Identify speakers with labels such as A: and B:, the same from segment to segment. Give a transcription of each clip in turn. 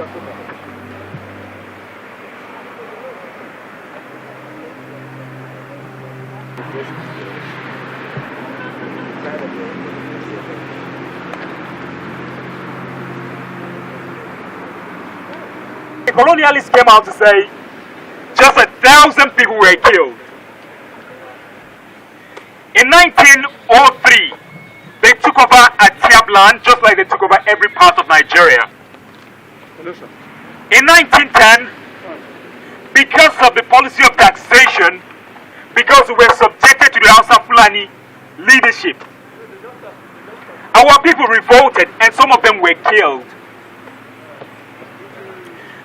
A: The colonialists came out to say just 1,000 people were killed. In 1903, they took over Atiab land just like they took over every part of Nigeria. In 1910, because of the policy of taxation, because we were subjected to the Hausa Fulani leadership, our people revolted and some of them were killed.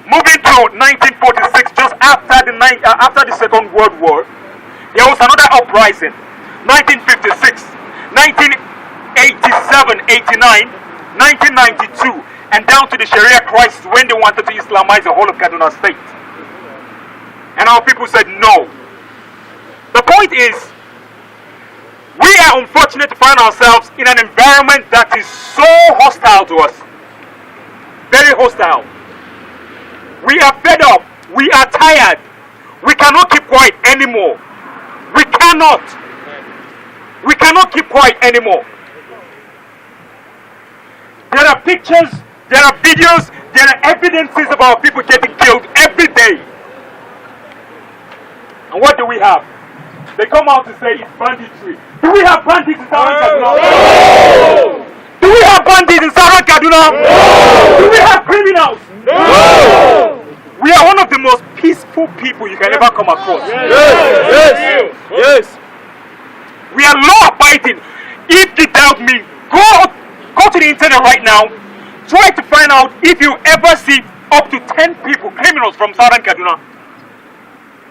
A: Moving to 1946, just after the Second World War, there was another uprising. 1956, 1987, 89, 1992, and down to the Sharia crisis when they wanted to Islamize the whole of Kaduna state. And our people said no. The point is, we are unfortunate to find ourselves in an environment that is so hostile to us. Very hostile. We are fed up. We are tired. We cannot keep quiet anymore. We cannot. We cannot keep quiet anymore. There are pictures, there are videos, there are evidences of our people getting killed every day. And what do we have? They come out to say it's banditry. Do we have bandits in Southern Kaduna? No! Do we have bandits in Southern Kaduna? No! Do we have criminals? No! We are one of the most peaceful people you can ever come across. Yes. We are law-abiding. If you doubt me, go to the internet right now. Try to find out if you ever see up to 10 people, criminals from Southern Kaduna.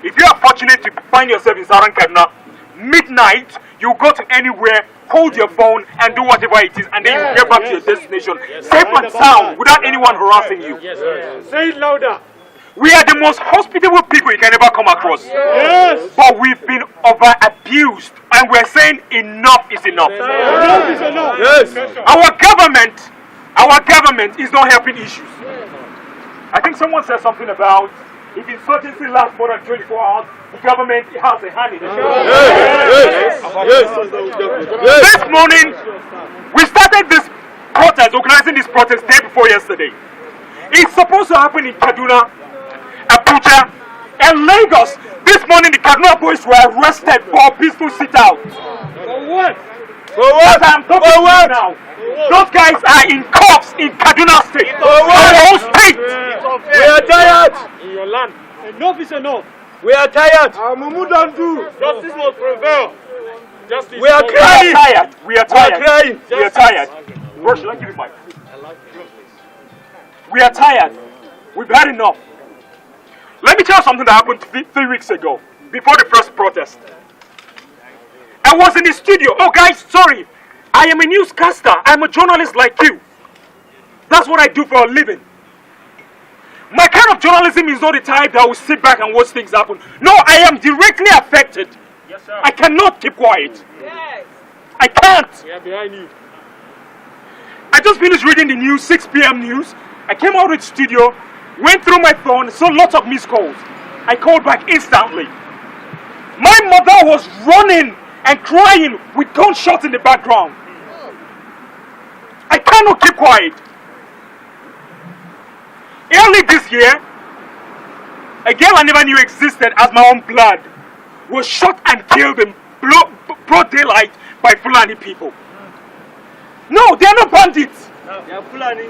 A: If you are fortunate to find yourself in Southern Kaduna, midnight, you go to anywhere, hold your phone and do whatever it is, and then you get back to your destination, safe and sound, without anyone harassing you.
B: Say it louder.
A: We are the most hospitable people you can ever come across. Yes. But we've been over-abused, and we're saying enough is enough.
B: Enough is enough.
A: Yes. Our government is not helping issues. I think someone said something about if insurgency lasts more than 24 hours, the government has a hand in it. Yes. This morning, we started this protest, organizing this protest day before yesterday. It's supposed to happen in Kaduna, Abuja, and Lagos. This morning, the Kaduna boys were arrested for a peaceful sit-out.
B: For what?
A: For what? I'm talking to you now. Those guys are in cuffs in Kaduna State. For what? Our own state.
B: We are tired. In your land. Enough is enough.
A: We are tired.
B: Mumu don't do. Justice must prevail. Justice.
A: We are crying. We are tired.
B: We are crying.
A: We are tired. Bro, should I give you mic? We are tired. We've had enough. Let me tell you something that happened 3 weeks ago, before the first protest. I was in the studio. Oh, guys, sorry. I am a newscaster. I'm a journalist like you. That's what I do for a living. My kind of journalism is not the type that will sit back and watch things happen. No, I am directly affected.
B: Yes, sir.
A: I cannot keep quiet.
C: Yes.
A: I can't.
B: We are behind you.
A: I just finished reading the news, 6 p.m. news. I came out of the studio, went through my phone, saw lots of missed calls. I called back instantly. My mother was running and crying with gunshots in the background. I cannot keep quiet. Early this year, a girl I never knew existed as my own blood was shot and killed in broad daylight by Fulani people. No, they are not bandits.
B: They are Fulani.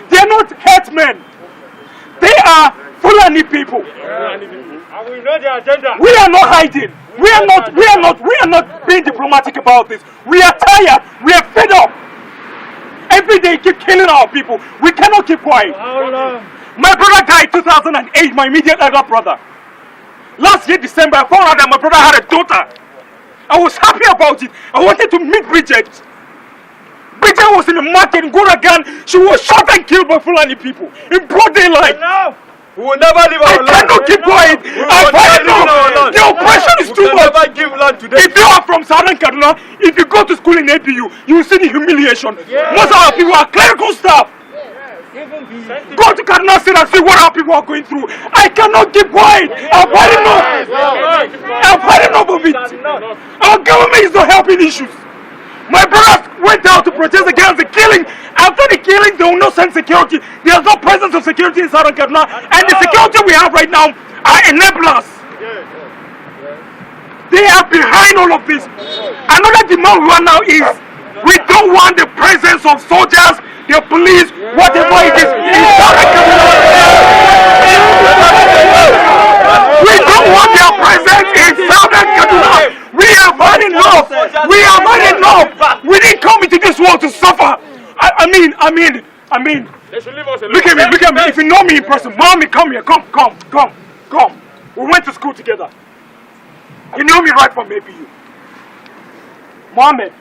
A: They are not headmen. They are Fulani people.
B: And we know their agenda.
A: We are not hiding. We are not being diplomatic about this. We are tired. We are fed up. Every day keep killing our people. We cannot keep quiet.
B: How long?
A: My brother died 2008, my immediate elder brother. Last year December, I found out that my brother had a daughter. I was happy about it. I wanted to meet Bridget. Bridget was in the market in Goragan. She was shot and killed by Fulani people in broad daylight.
B: Enough.
A: We will never leave our land. I cannot keep quiet. The oppression is too much.
B: Never give land to them.
A: If you are from Southern Kaduna, if you go to school in APU, you will see the humiliation. Most of our people are clerical staff. Go to Kaduna State and see what our people are going through. I cannot keep quiet. I've had enough. I've had enough of it. Our government is not helping issues. My brothers went out to protest against the killing. After the killing, they will not send security. There's no presence of security in Southern Kaduna. And the security we have right now are enablers. They are behind all of this. Another demand we want now is we don't want the presence of soldiers, the police, whatever it is, in Southern Kaduna. We don't want their presence in Southern Kaduna. We have had enough. We have had enough. We didn't come into this world to suffer. I mean. Look at me. If you know me in person, mommy, come here. Come. We went to school together. You knew me right from ABU. Mohammed,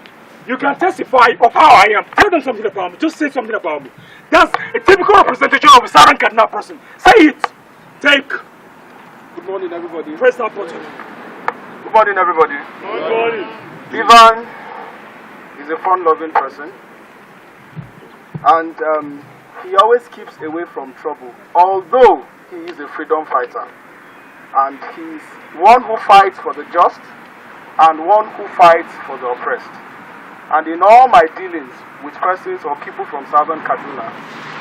A: you can testify of how I am. Tell them something about me. Just say something about me. That's a typical representation of a Southern Kaduna person. Say it. Take.
B: Good morning, everybody.
A: Press that button.
C: Good morning, everybody.
B: Good morning.
C: Ivan is a fun-loving person, and he always keeps away from trouble, although he is a freedom fighter. And he's one who fights for the just and one who fights for the oppressed. And in all my dealings with persons or people from Southern Kaduna,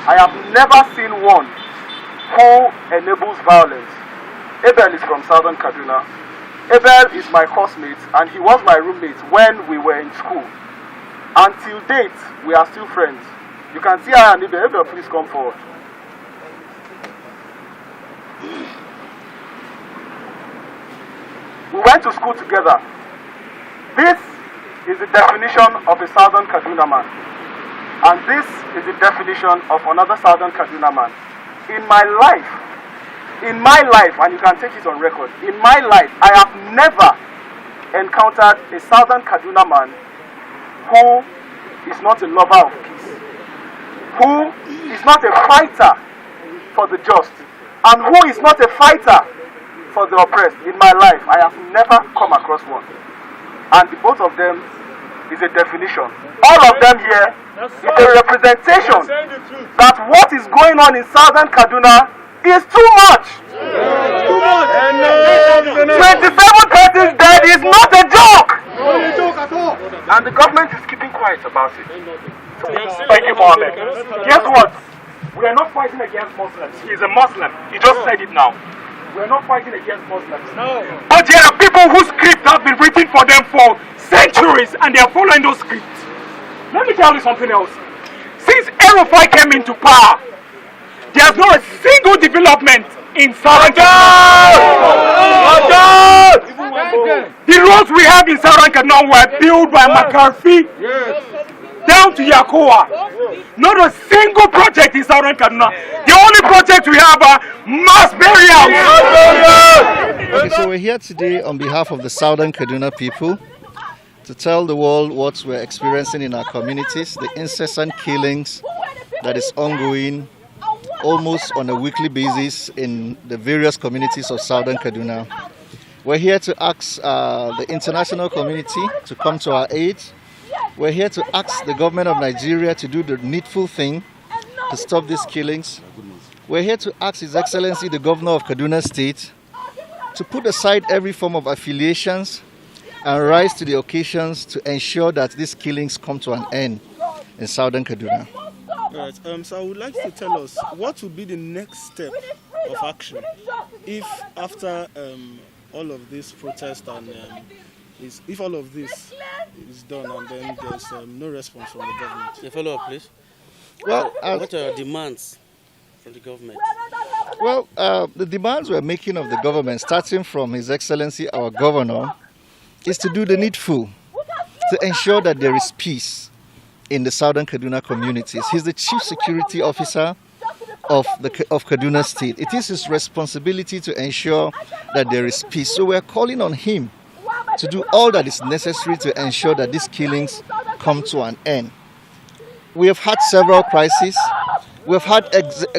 C: I have never seen one who enables violence. Abel is from Southern Kaduna. Abel is my classmate and he was my roommate when we were in school. Until date, we are still friends. You can see I and Abel. Abel, please come forward. We went to school together. This is the definition of a Southern Kaduna man. And this is the definition of another Southern Kaduna man. In my life, and you can take it on record, in my life, I have never encountered a Southern Kaduna man who is not a lover of peace, who is not a fighter for the just, and who is not a fighter for the oppressed. In my life, I have never come across one. And the both of them is a definition. All of them here is a representation that what is going on in Southern Kaduna is too much. 27 persons dead is not a joke. And the government is keeping quiet about it.
A: Thank you, Mohammed. Guess what? We are not fighting against Muslims. He's a Muslim. He just said it now. We are not fighting against Muslims. No. But there are people whose scripts have been written for them for centuries and they are following those scripts. Let me tell you something else. Since Erufai came into power, there's not a single development in Southern Kaduna. The roads we have in Southern Kaduna were built by McCarthy down to Yakoa. Not a single project in Southern Kaduna. The only project we have are mass burials.
D: Okay, so we're here today on behalf of the Southern Kaduna people to tell the world what we're experiencing in our communities, the incessant killings that is ongoing almost on a weekly basis in the various communities of Southern Kaduna. We're here to ask the international community to come to our aid. We're here to ask the government of Nigeria to do the needful thing to stop these killings. We're here to ask His Excellency the Governor of Kaduna State to put aside every form of affiliations and rise to the occasions to ensure that these killings come to an end in Southern Kaduna.
B: Right. So I would like to tell us what would be the next step of action if after all of this protest and if all of this is done and then there's no response from the government.
E: A follow-up, please.
D: Well,
E: what are your demands from the government?
D: Well, the demands we're making of the government, starting from His Excellency our Governor, is to do the needful, to ensure that there is peace in the Southern Kaduna communities. He's the Chief Security Officer of Kaduna State. It is his responsibility to ensure that there is peace. So we're calling on him to do all that is necessary to ensure that these killings come to an end. We have had several crises. We've had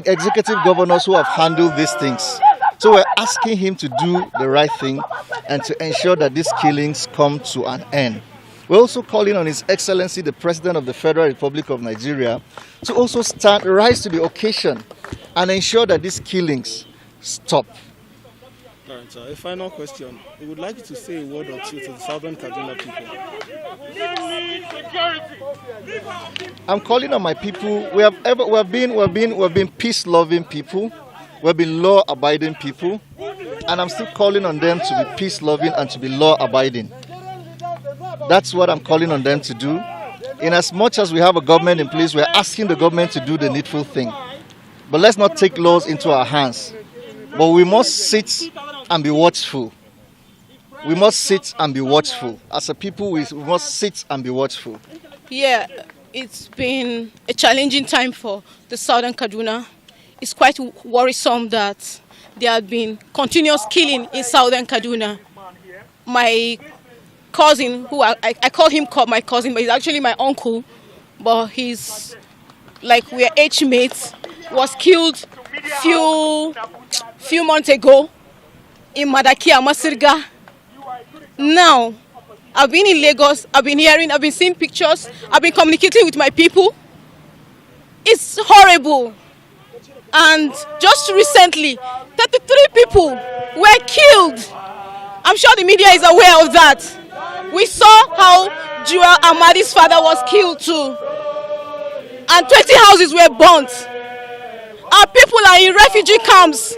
D: executive governors who have handled these things. So we're asking him to do the right thing and to ensure that these killings come to an end. We're also calling on His Excellency, the President of the Federal Republic of Nigeria, to also rise to the occasion and ensure that these killings stop.
B: All right, a final question. We would like you to say a word or two to the Southern Kaduna people.
D: I'm calling on my people. We've been peace-loving people. We've been law-abiding people, and I'm still calling on them to be peace-loving and to be law-abiding. That's what I'm calling on them to do. In as much as we have a government in place, we're asking the government to do the needful thing. But let's not take laws into our hands. But we must sit and be watchful. We must sit and be watchful. As a people, we must sit and be watchful.
F: Yeah, it's been a challenging time for the Southern Kaduna. It's quite worrisome that there have been continuous killing in Southern Kaduna. My cousin, who I call him my cousin, but he's actually my uncle, but he's like we're age mates, was killed few months ago in Madakia, Masirga. Now, I've been in Lagos, I've been seeing pictures, I've been communicating with my people. It's horrible. And just recently, 33 people were killed. I'm sure the media is aware of that. We saw how Jua Amadi's father was killed too. And 20 houses were burnt. Our people are in refugee camps.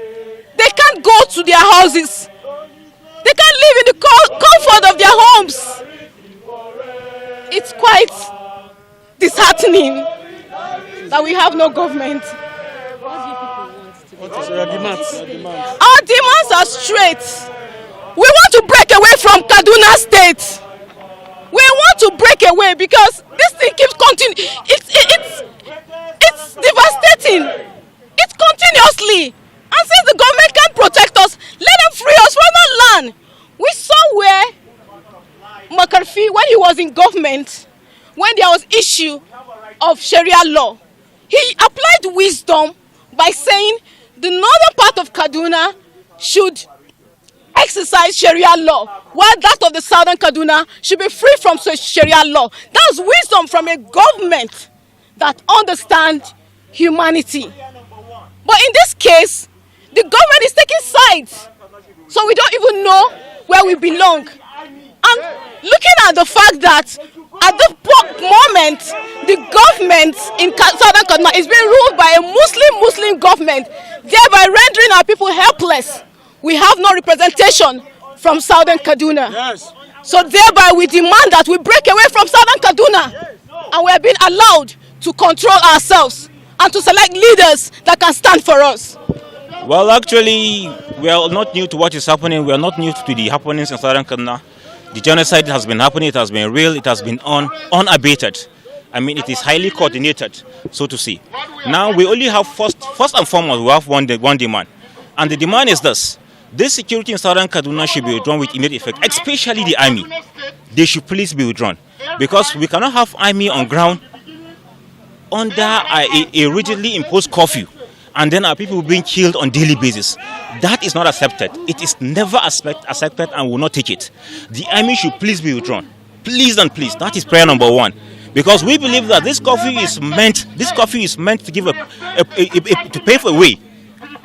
F: They can't go to their houses. They can't live in the comfort of their homes. It's quite disheartening that we have no government.
B: What is your demands?
F: Our demands are straight. We want to break away from Kaduna State. We want to break away because this thing keeps continuing. It's devastating. It's continuously. And since the government can't protect us, let them free us from that land. We saw where McCarthy, when he was in government, when there was issue of Sharia law, he applied wisdom by saying the northern part of Kaduna should exercise Sharia law, while that of the southern Kaduna should be free from Sharia law. That's wisdom from a government that understands humanity. But in this case, the government is taking sides, so we don't even know where we belong. And looking at the fact that at this moment, the government in southern Kaduna is being ruled by a Muslim government, thereby rendering our people helpless. We have no representation from southern Kaduna.
B: Yes.
F: So thereby we demand that we break away from southern Kaduna, and we are being allowed to control ourselves and to select leaders that can stand for us.
G: Well, actually, we are not new to what is happening. We are not new to the happenings in southern Kaduna. The genocide has been happening, it has been real, it has been unabated. I mean, it is highly coordinated, so to say. Now, we only have, first and foremost, we have one demand. And the demand is this. This security in southern Kaduna should be withdrawn with immediate effect, especially the army. They should please be withdrawn. Because we cannot have army on ground under a rigidly imposed curfew, and then our people being killed on daily basis. That is not accepted. It is never accepted and will not take it. The army should please be withdrawn. Please and please. That is prayer number one. Because we believe that this curfew is meant to give to pave a way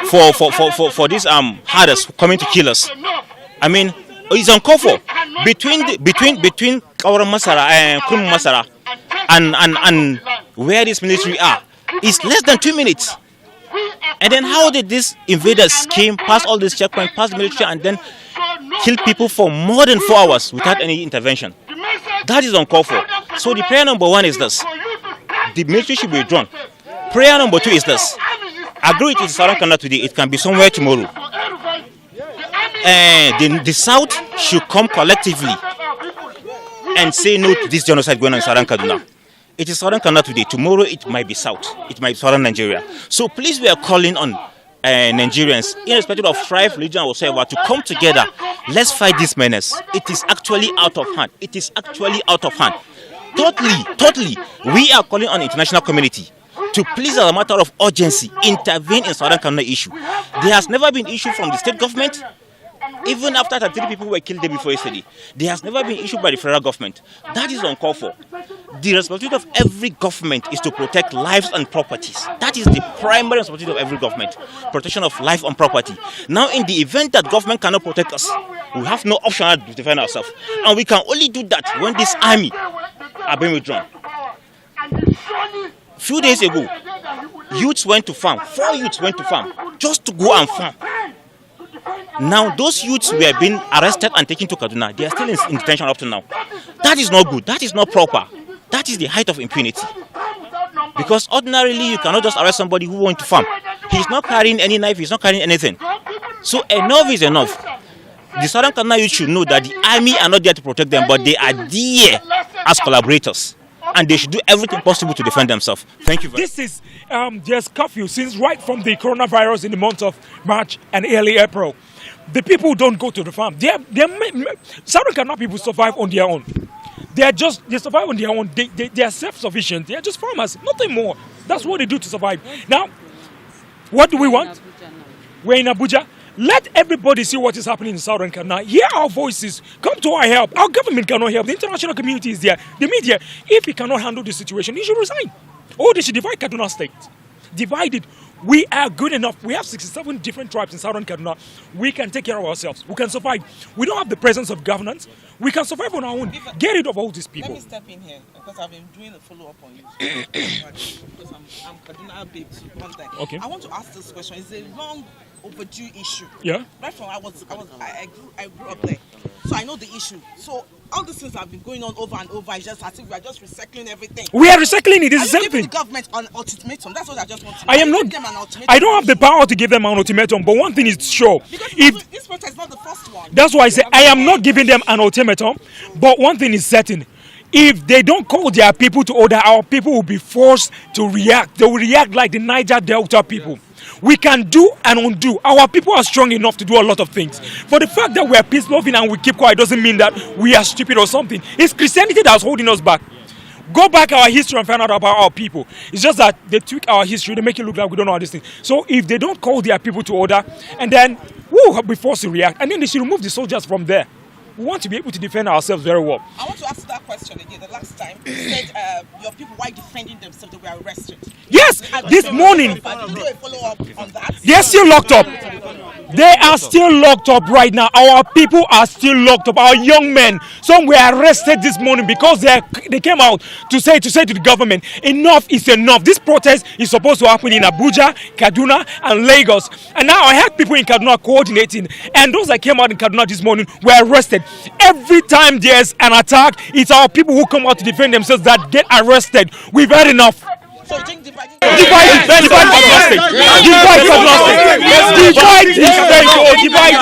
G: for these herders coming to kill us. I mean, it's uncalled for. Between Kaura Masara and Krum Masara and where these military are, it's less than 2 minutes. And then how did these invaders came past all these checkpoints, past the military, and then kill people for more than 4 hours without any intervention? That is uncalled for. So the prayer number one is this. The military should be withdrawn. Prayer number two is this. Agree with Southern Kaduna today, it can be somewhere tomorrow. The South should come collectively and say no to this genocide going on in Southern Kaduna. It is Southern Kaduna today. Tomorrow it might be South. It might be Southern Nigeria. So please, we are calling on Nigerians, irrespective of tribe, religion, or whatsoever, to come together. Let's fight this menace. It is actually out of hand. It is actually out of hand. Totally. We are calling on the international community to please, as a matter of urgency, intervene in Southern Kaduna issue. There has never been issue from the state government. Even after 33 people were killed day before yesterday, there has never been issued by the federal government. That is uncalled for. The responsibility of every government is to protect lives and properties. That is the primary responsibility of every government, protection of life and property. Now, in the event that government cannot protect us, we have no option to defend ourselves. And we can only do that when this army are being withdrawn. Few days ago, youths went to farm. 4 youths went to farm just to go and farm. Now, those youths were being arrested and taken to Kaduna. They are still in detention up to now. That is not good. That is not proper. That is the height of impunity. Because ordinarily, you cannot just arrest somebody who went to farm. He's not carrying any knife. He's not carrying anything. So enough is enough. The Southern Kaduna youth should know that the army are not there to protect them, but they are there as collaborators. And they should do everything possible to defend themselves. Thank you very much.
A: This is there's curfew since right from the coronavirus in the month of March and early April. The people don't go to the farm. Southern Kaduna people survive on their own. They survive on their own. They are self-sufficient. They are just farmers, nothing more. That's what they do to survive. Now, what do we want? We're in Abuja. Let everybody see what is happening in Southern Kaduna. Hear our voices. Come to our help. Our government cannot help. The international community is there. The media. If he cannot handle the situation, he should resign. Or they should divide Kaduna State. Divide it. We are good enough. We have 67 different tribes in Southern Kaduna. We can take care of ourselves. We can survive. We don't have the presence of governance. We can survive on our own. Get rid of all these people.
H: Let me step in here because I've been doing a follow-up on you. Because I'm Kaduna babe too. One thing.
A: Okay.
H: I want to ask this question. It's a long overdue issue.
A: Yeah.
H: Right from I grew up there, so I know the issue. So all these things have been going on over and over. It's just as if we are just recycling everything.
A: We are recycling it. It's the same thing.
H: The government an ultimatum. That's what I just want to know.
A: I am not. I don't have the power to give them an ultimatum. But one thing is sure.
H: Because this protest is not the first one.
A: That's why I say I am not giving them an ultimatum. But one thing is certain. If they don't call their people to order, our people will be forced to react. They will react like the Niger Delta people. We can do and undo. Our people are strong enough to do a lot of things. But the fact that we are peace-loving and we keep quiet doesn't mean that we are stupid or something. It's Christianity that's holding us back. Go back our history and find out about our people. It's just that they tweak our history. They make it look like we don't know all these things. So if they don't call their people to order, and then we'll be forced to react. And then they should remove the soldiers from there. We want to be able to defend ourselves very well.
H: I want to ask that question again. The last time you said your people, while defending themselves, they were arrested.
A: Yes, this morning.
H: Did you do a follow-up on that?
A: They're still locked up. They are still locked up right now. Our people are still locked up. Our young men, some were arrested this morning because they came out to say to the government, enough is enough. This protest is supposed to happen in Abuja, Kaduna, and Lagos. And now I had people in Kaduna coordinating, and those that came out in Kaduna this morning were arrested. Every time there's an attack, it's our people who come out to defend themselves that get arrested. We've had enough.
H: So you think divide
A: Kaduna State. Divide Kaduna State. Divide